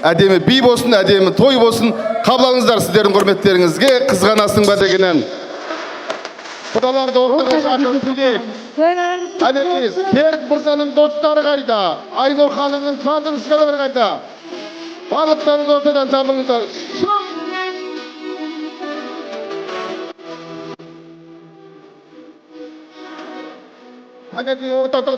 әдемі би болсын, әдемі той болсын. Қабыл сіздердің құрметтеріңізге қызғанасың ба дегеннен. Құдаларды ортаға шақыртып, әдеміз, Берік Мырзаның достары қайда? Айнұр ханымның танышқалары қайда? Барлықтарыңыз ортадан табылыңыздар. Әдеміз, ортадан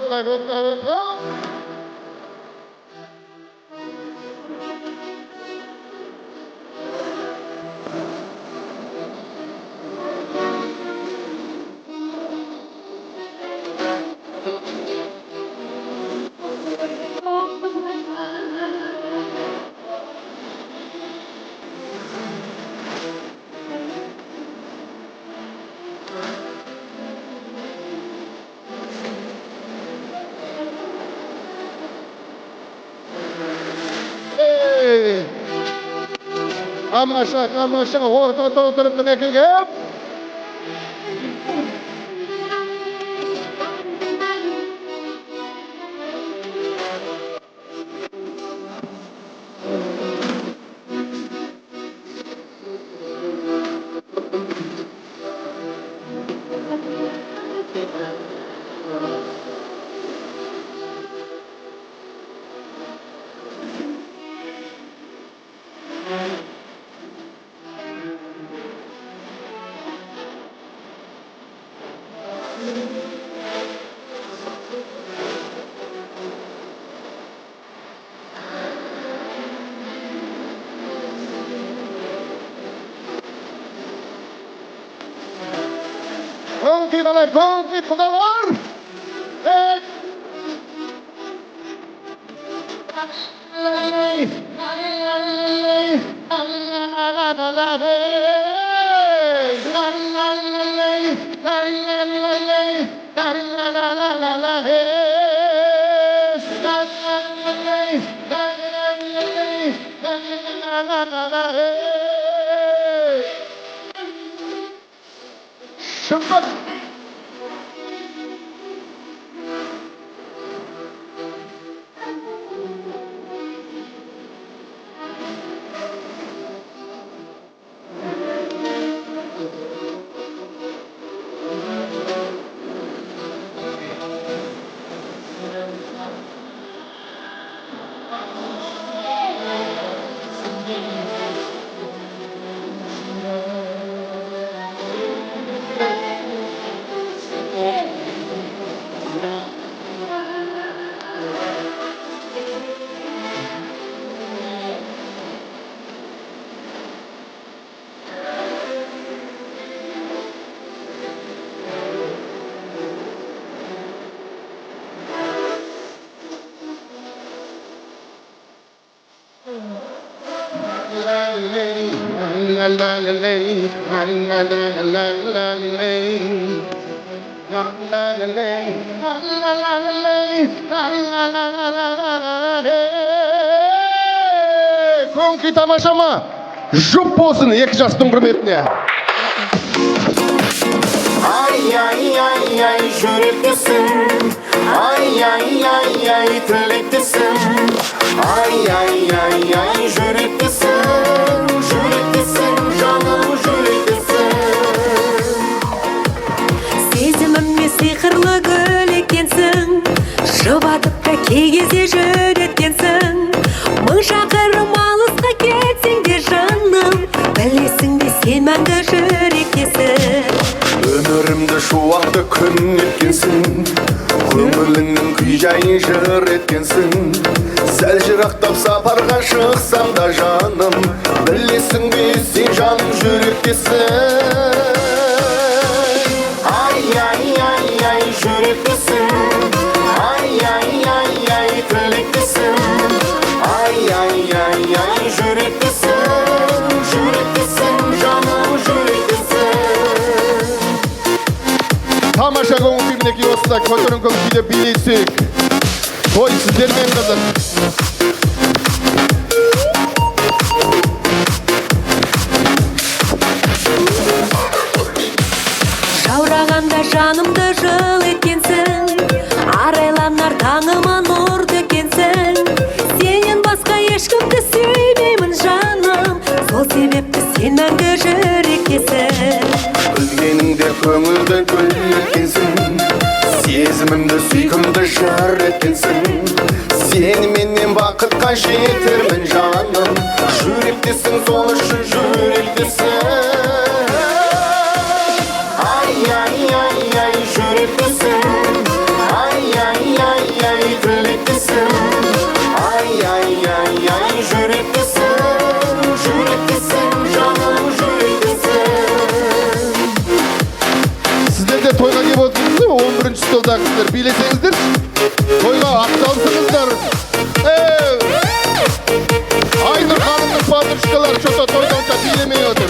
Амаша, ортада отырып мінекеге. Конки, подавар! Конки тамаша ма? Жұп болсын екі жастың құрметіне. Ай, жүректесің. Ай, тілектесің. Ай, жүректесің. Жүректесің, жаным жүректесің. Сезіміме сиқырлы гүл екенсің, жұбатып та кей кезде жүреткенсің. Мың шақырым алысқа кетсең де жаным, білесің бе сен мәңгі жүректесің. Өмірімді шуақты күн еткенсің, көңіліңнің күй жайын жыр еткенсің. Сәл жырақтап сапарға шықсам да жаным, білесің бе сен жаным жүректесің. Ай, жүректесің. Ай, тілектесің. Ай, жүректесің. Жүректесің, жаным жүректесің. Тамаша көңіл мінекей осында көтеріңкі күйде билейсек. Той сіздермен қызық. Жаурағанда жанымды жыл еткенсің, арайланар таңыма нұр төкенсің. Сенен басқа ешкімді сүй себепті сен мәңгі жүректесің. Білгеніңде көңілді гүл еткенсің, сезімімді сүйкімді жыр еткенсің. Сеніменен бақытқа жетермін жаным, жүректесің, сол үшін жүректесің. Ай, ай, ай, ай, жүректесің. Ай, ай, ай, ай, тілектесің. Ай, ай, ай, ай, жүректесің. Жүректесің, жаным, жүректесің. Сіздер де тойға кеп отырсыңыз ба? 11-ші столдағы кісілер билесеңіздер, тойға ақталсыңыздар. Айнұр ханымның подружкалары что-то тойда онша билемей отыр.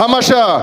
Тамаша!